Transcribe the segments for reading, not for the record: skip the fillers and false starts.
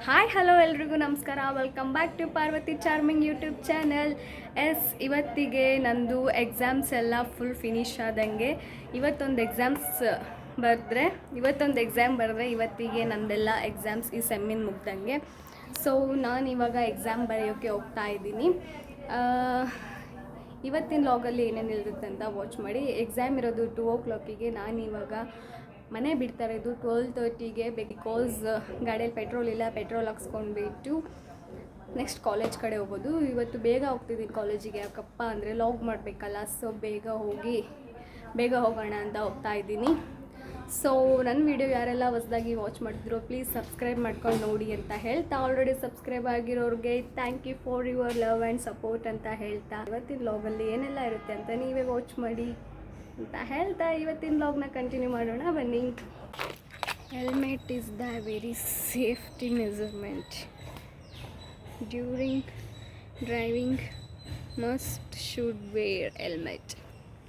Hi hello ಎಲ್ರಿಗೂ ನಮಸ್ಕಾರ. Welcome back to Parvathi charming YouTube channel. ಇವತ್ತಿಗೆ ನಂದು ಎಕ್ಸಾಮ್ಸ್ ಎಲ್ಲ ಫುಲ್ ಫಿನಿಶ್ ಆದಂಗೆ. ಇವತ್ತೊಂದು ಎಕ್ಸಾಮ್ ಬರೆದ್ರೆ ಇವತ್ತಿಗೆ ನಂದೆಲ್ಲ ಎಕ್ಸಾಮ್ಸ್ ಈ ಸೆಮ್ಮಿನ ಮುಗ್ದಂಗೆ. ಸೊ ನಾನು ಇವಾಗ ಎಕ್ಸಾಮ್ ಬರೆಯೋಕ್ಕೆ ಹೋಗ್ತಾ ಇದ್ದೀನಿ. ಇವತ್ತಿನ ಲಾಗಲ್ಲಿ ಏನೇನು ಇರುತ್ತೆ ಅಂತ ವಾಚ್ ಮಾಡಿ. ಎಕ್ಸಾಮ್ ಇರೋದು 2 o'clock. ನಾನು ಇವಾಗ ಮನೆ ಬಿಡ್ತಾ ಇರೋದು 12:30 ಬಿಕಾಸ್ ಗಾಡಿಯಲ್ಲಿ ಪೆಟ್ರೋಲ್ ಇಲ್ಲ. ಪೆಟ್ರೋಲ್ ಹಾಕ್ಸ್ಕೊಂಡ್ಬಿಟ್ಟು ನೆಕ್ಸ್ಟ್ ಕಾಲೇಜ್ ಕಡೆ ಹೋಗೋದು. ಇವತ್ತು ಬೇಗ ಹೋಗ್ತಿದ್ದೀನಿ ಕಾಲೇಜಿಗೆ. ಯಾಕಪ್ಪ ಅಂದರೆ ಲಾಗ್ ಮಾಡಬೇಕಲ್ಲ. ಸೊ ಬೇಗ ಹೋಗೋಣ ಅಂತ ಹೋಗ್ತಾ ಇದ್ದೀನಿ. ಸೊ ನನ್ನ ವಿಡಿಯೋ ಯಾರೆಲ್ಲ ಹೊಸದಾಗಿ ವಾಚ್ ಮಾಡ್ತಿರೋ ಪ್ಲೀಸ್ ಸಬ್ಸ್ಕ್ರೈಬ್ ಮಾಡ್ಕೊಂಡು ನೋಡಿ ಅಂತ ಹೇಳ್ತಾ, ಆಲ್ರೆಡಿ ಸಬ್ಸ್ಕ್ರೈಬ್ ಆಗಿರೋರಿಗೆ thank you for your love and support ಅಂತ ಹೇಳ್ತಾ, ಇವತ್ತಿನ ಲಾಗಲ್ಲಿ ಏನೆಲ್ಲ ಇರುತ್ತೆ ಅಂತ ನೀವೇ ವಾಚ್ ಮಾಡಿ ಅಂತ ಹೇಳ್ತಾ ಇವತ್ತಿನ ಲಾಗ್ನ ಕಂಟಿನ್ಯೂ ಮಾಡೋಣ ಬನ್ನಿ. Helmet is the very safety measurement. During driving must should wear helmet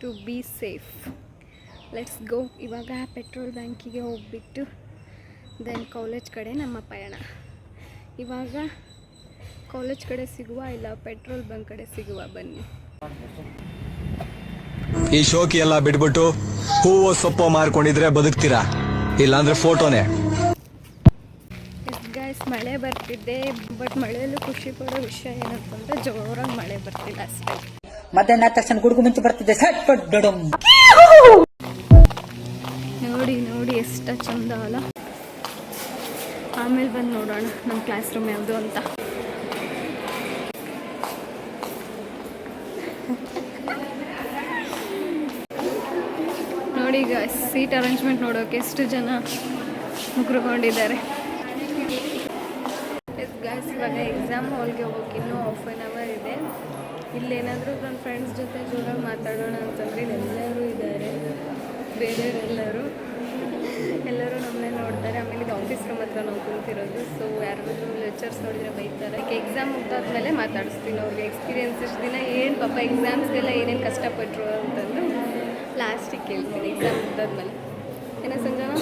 to be safe. Let's go. ಇವಾಗ ಪೆಟ್ರೋಲ್ ಬ್ಯಾಂಕಿಗೆ ಹೋಗ್ಬಿಟ್ಟು ದೆನ್ ಕಾಲೇಜ್ ಕಡೆ ನಮ್ಮ ಪಯಣ. ಇವಾಗ ಕಾಲೇಜ್ ಕಡೆ ಸಿಗುವ ಇಲ್ಲ ಪೆಟ್ರೋಲ್ ಬಂಕ್ ಕಡೆ ಸಿಗುವ ಬನ್ನಿ. ಈ ಶೋಕಿ ಎಲ್ಲ ಬಿಟ್ಬಿಟ್ಟು ಹೂವು ಸೊಪ್ಪು ಮಾರ್ಕೊಂಡಿದ್ರೆ ಬದುಕ್ತೀರಾ, ಇಲ್ಲಾಂದ್ರೆ ಫೋಟೋನೇ. ಗೈಸ್ ಮಳೆ ಬರ್ತಿದ್ದೆ, ಬಟ್ ಮಳೆಯಲ್ಲೂ ಖುಷಿ ಪಡೋ ವಿಷಯ ಏನಂತಂದ್ರೆ ಜೋರಾಗಿ ಮಳೆ ಬರ್ತಿಲ್ಲ ಅಷ್ಟೇ. ಮಧ್ಯಾಹ್ನ ತಕ್ಷಣ ಗುಡುಗು ಮಿಂಚು ಬರ್ತಿದ್ದೆ. ನೋಡಿ ಎಷ್ಟು ಚಂದ ಅಲ್ಲ. ಆಮೇಲೆ ಬಂದು ನೋಡೋಣ ನಮ್ಮ ಕ್ಲಾಸ್ ರೂಮ್ ಯಾವುದು ಅಂತ. ನೋಡಿ ಈಗ ಸೀಟ್ ಅರೇಂಜ್ಮೆಂಟ್ ನೋಡೋಕೆ ಎಷ್ಟು ಜನ ಮುಗ್ರುಕೊಂಡಿದ್ದಾರೆ. ಇವಾಗ ಎಕ್ಸಾಮ್ ಹಾಲ್ಗೆ ಹೋಗೋಕೆ ಇನ್ನೂ ಹಾಫ್ ಆನ್ ಅವರ್ ಇದೆ. ಇಲ್ಲೇನಾದರೂ ನನ್ನ ಫ್ರೆಂಡ್ಸ್ ಜೊತೆ ಜೋರಾಗಿ ಮಾತಾಡೋಣ ಅಂತಂದರೆ ಎಲ್ಲರೂ ಇದ್ದಾರೆ. ಬೇರೆಯವರೆಲ್ಲರೂ ನಮ್ಮನ್ನೇ ನೋಡ್ತಾರೆ. ಆಮೇಲೆ ಇದು ಆಫೀಸ್ ರೂಮ್ ಹತ್ರ ನಾವು ಕೂತಿರೋದು. ಸೊ ಯಾರಾದರೂ ಲೆಕ್ಚರ್ಸ್ ನೋಡಿದರೆ ಬೈತಾರೆ. ಎಕ್ಸಾಮ್ ಮುಗ್ದಾದ್ಮೇಲೆ ಮಾತಾಡಿಸ್ತೀನಿ ಅವ್ರಿಗೆ ಎಕ್ಸ್ಪೀರಿಯನ್ಸ್ ಇಷ್ಟು ದಿನ ಏನು ಪಾಪ ಎಕ್ಸಾಮ್ಸ್ಗೆಲ್ಲ ಏನೇನು ಕಷ್ಟಪಟ್ಟರು ಅಂತಂದು ಲಾಸ್ಟಿಗೆ ಕೇಳ್ತೀನಿ ಎಕ್ಸಾಮ್ ಮುಗ್ದಾದ್ಮೇಲೆ. ಏನೋ ಸಂಜನಾ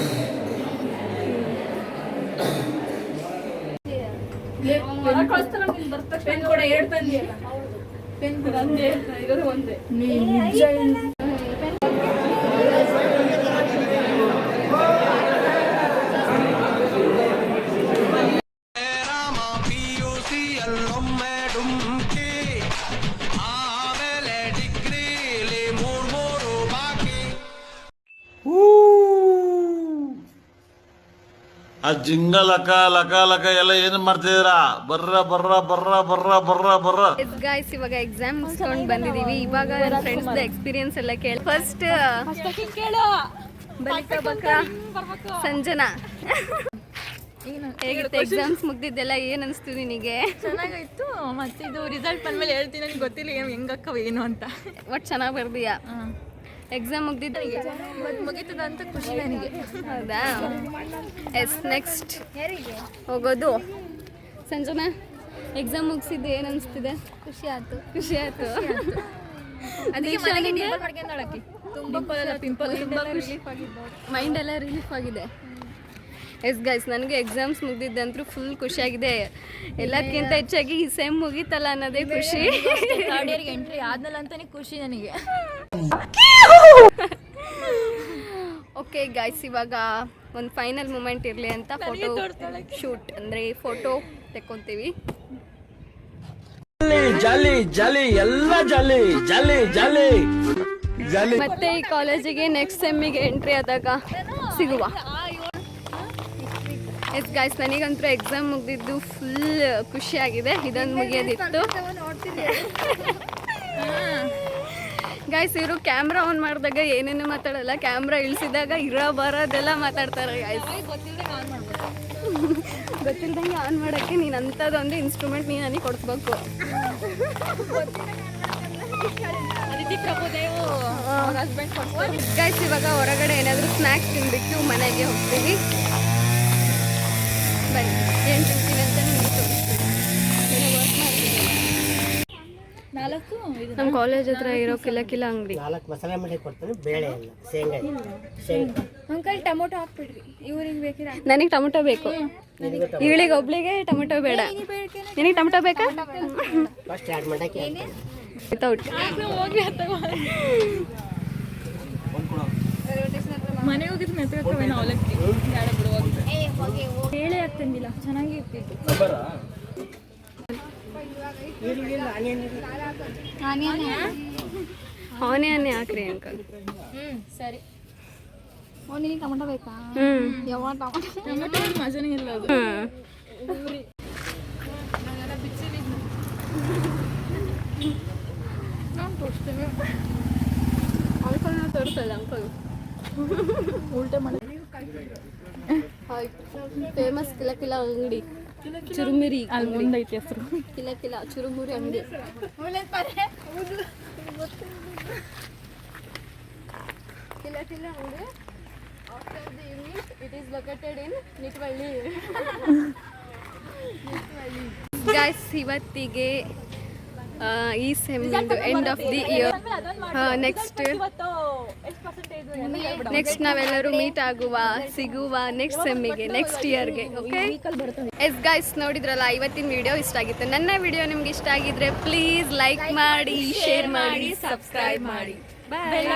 ಆ ಜಿಂಗ ಲಕ ಲಕ ಲಕ ಎಲ್ಲ ಏನ್ ಮಾಡ್ತಿದ್ದೀರಾ? ಬರ್ರ ಗೈಸ್ ಇವಾಗ ಎಕ್ಸಾಮ್ ಮುಗಿಸ್ಕೊಂಡು ಬಂದಿದೀವಿ. ಇವಾಗ ನನ್ನ ಫ್ರೆಂಡ್ಸ್ ಎಕ್ಸ್ಪೀರಿಯನ್ಸ್ ಎಲ್ಲ ಕೇಳಿ. ಫಸ್ಟ್ ಸಂಜನಾ, ಹೇಗಿರುತ್ತೆ ಎಕ್ಸಾಮ್ಸ್ ಮುಗ್ದಿದ್ದೆಲ್ಲ? ಏನ್ ಅನಿಸ್ತು ನಿನಗೆ? ಚೆನ್ನಾಗಾಯ್ತು. ಮತ್ತೆ ಇದು ರಿಸಲ್ಟ್ ಬಂದ್ಮೇಲೆ ಹೇಳ್ತೀನಿ. ನನಗೆ ಗೊತ್ತಿಲ್ಲ ಹೆಂಗಕ್ಕವ ಏನು ಅಂತ. ಒಟ್ಟು ಚೆನ್ನಾಗಿ ಬರ್ದೀಯಾ? ಎಕ್ಸಾಮ್ ಮುಗ್ದಿದ್ದ ಮುಗೀತದ ಅಂತ ಖುಷಿ ನನಗೆ. ಹೌದಾ? ನೆಕ್ಸ್ಟ್ ಹೋಗೋದು. ಸಂಜನಾ, ಎಕ್ಸಾಮ್ ಮುಗಿಸಿದ್ದು ಏನು ಅನಿಸ್ತಿದೆ? ಖುಷಿ ಆಯ್ತು. ಅದಕ್ಕೆ ಮೈಂಡ್ ಎಲ್ಲ ರಿಲೀಫ್ ಆಗಿದೆ. ಗೈಸ್ ನನಗೆ ಎಕ್ಸಾಮ್ಸ್ ಮುಗ್ದಿದ್ದಂತೂ ಫುಲ್ ಖುಷಿಯಾಗಿದೆ. ಎಲ್ಲದಕ್ಕಿಂತ ಹೆಚ್ಚಾಗಿ ಈ ಸೆಮ್ ಮುಗೀತಲ್ಲ ಅನ್ನೋದೇ ಖುಷಿ. ಥರ್ಡ್ ಇಯರ್ಗೆ ಎಂಟ್ರಿ ಆದ್ಮೇಲೆ ಅಂತಾನೆ ಖುಷಿ ನನಗೆ. ಓಕೆ ಗೈಸ್, ಇವಾಗ ಒಂದು ಫೈನಲ್ ಮೂಮೆಂಟ್ ಇರಲಿ ಅಂತ ಫೋಟೋ ಶೂಟ್ ಅಂದರೆ ಫೋಟೋ ತೆಕ್ಕೊಂತೀವಿ. ಮತ್ತೆ ಈ ಕಾಲೇಜಿಗೆ ನೆಕ್ಸ್ಟ್ ಸೆಮ್ಮಿಗೆ ಎಂಟ್ರಿ ಆದಾಗ ಸಿಗುವ. ಗೈಸ್ ನನಗಂತೂ ಎಕ್ಸಾಮ್ ಮುಗ್ದಿದ್ದು ಫುಲ್ ಖುಷಿಯಾಗಿದೆ. ಇದೊಂದು ಮುಗಿಯೋದಿತ್ತು. ಗೈಸ್ ಇವರು ಕ್ಯಾಮ್ರಾ ಆನ್ ಮಾಡಿದಾಗ ಏನೇನು ಮಾತಾಡಲ್ಲ, ಕ್ಯಾಮ್ರಾ ಇಳಿಸಿದಾಗ ಬರೋದೆಲ್ಲ ಮಾತಾಡ್ತಾರೆ. ಗೈಸ್ ಗೊತ್ತಿಲ್ದಂಗೆ ಆನ್ ಮಾಡೋಕ್ಕೆ ನೀನು ಅಂಥದ್ದೊಂದು ಇನ್ಸ್ಟ್ರೂಮೆಂಟ್ ನೀನು ನನಗೆ ಕೊಡಿಸ್ಬೇಕು. ಗೈಸ್ ಇವಾಗ ಹೊರಗಡೆ ಏನಾದರೂ ಸ್ನ್ಯಾಕ್ಸ್ ತಿನ್ಬಿಟ್ಟು ಮನೆಗೆ ಹೋಗ್ತೀವಿ. ಬನ್ನಿ ಏನು ತಿಂತೀನಿ ಅಂತ ನಿಮಗೆ ತೋರಿಸ್ತೀನಿ. ವರ್ಕ್ ಮಾಡ್ತೀನಿ. 4 ನಮ್ಮ ಕಾಲೇಜ್ ಹತ್ರ ಇರೋ ಕಿಲ ಕಿಲ ಅಂಗಡಿ. 4 ಮಸಾಲೆ ಮಾಡಿ ಕೊಡ್ತೀನಿ, ಬೇಳೆ ಇಲ್ಲ, ಶೇಂಗಾ ಇಲ್ಲ. ಶೇಂಗಾ ಅಂಕಲ್ ಟೊಮೊಟೊ ಹಾಕ್ಬಿಡ್ರಿ, ಇವ್ರಿಗೆ ಬೇಕಿರ. ನನಗೆ ಟೊಮೊಟೊ ಬೇಕು, ಇವಳಿಗೆ ಒಬ್ಳಿಗೆ ಟೊಮೊಟೊ ಬೇಡ. ನಿನಗೆ ಟೊಮೊಟೊ ಬೇಕಾ? ಫಸ್ಟ್ ಆ್ಯಡ್ ಮಾಡಕ್ಕೆ ವಿತೌಟ್. ಮನೆಗೆ ಹೋಗಿದ್ದು ಮೆತ್ತಗಕ್ಕವೇನೋ ಅವಲಕ್ಕಿ ಬೇಡ ಬಿಡುವಾಗ ಹೇಳೇ ಆಗ್ತಿದ್ದಿಲ್ಲ, ಚೆನ್ನಾಗಿ ಇರ್ತಿತ್ತು. ಆನಿಯನ್ ಹಾಕ್ರಿ ಅಂಕಲ್. ಸರಿ. ನಿನಗೆ ಟೊಮೊಟೊ ಬೇಕಾ? ಯಾವ ಟೊಮೆಟೊ ಮಜಾನೇ ಇಲ್ಲ ಅದು. ನಾನು ತೋರಿಸ್ತೇನೆ. ಅಂಕಲ್ನ ತೋರಿಸಲ್ಲ ಅಂಕಲ್. ಉಲ್ಟೆ ಮಾಡಿ ಫೇಮಸ್ ಕಿಲ ಕಿಲ ಅಂಗಡಿ, ಚುರುಮುರಿ ಅಲ್ಲಿ ಮುಂದೈತಿ ಹೆಸರು. ಕಿಲ ಕಿಲ ಚುರುಮುರಿ ಅಂಗಡಿ. ಕಿಲ ಕಿಲ ಅಂಗಡಿ. After the unit, it is located in Nitvalli. Guys, ಇವತ್ತಿಗೆ ಈ ಸೆಮ್ಮಿಂದು end of the year. Next ನಾವೆಲ್ಲರೂ ಮೀಟ್ ಆಗುವ, ಸಿಗುವ ನೆಕ್ಸ್ಟ್ ಸೆಮ್ಮಿಗೆ, ನೆಕ್ಸ್ಟ್ ಇಯರ್ಗೆ. ಓಕೆ ಎಸ್ ಗೈಸ್, ನೋಡಿದ್ರಲ್ಲ ಇವತ್ತಿನ ವಿಡಿಯೋ ಇಷ್ಟ ಆಗಿತ್ತು. ನನ್ನ ವಿಡಿಯೋ ನಿಮ್ಗೆ ಇಷ್ಟ ಆಗಿದ್ರೆ ಪ್ಲೀಸ್ ಲೈಕ್ ಮಾಡಿ, ಶೇರ್ ಮಾಡಿ, ಸಬ್ಸ್ಕ್ರೈಬ್ ಮಾಡಿ. ಬಾಯ್.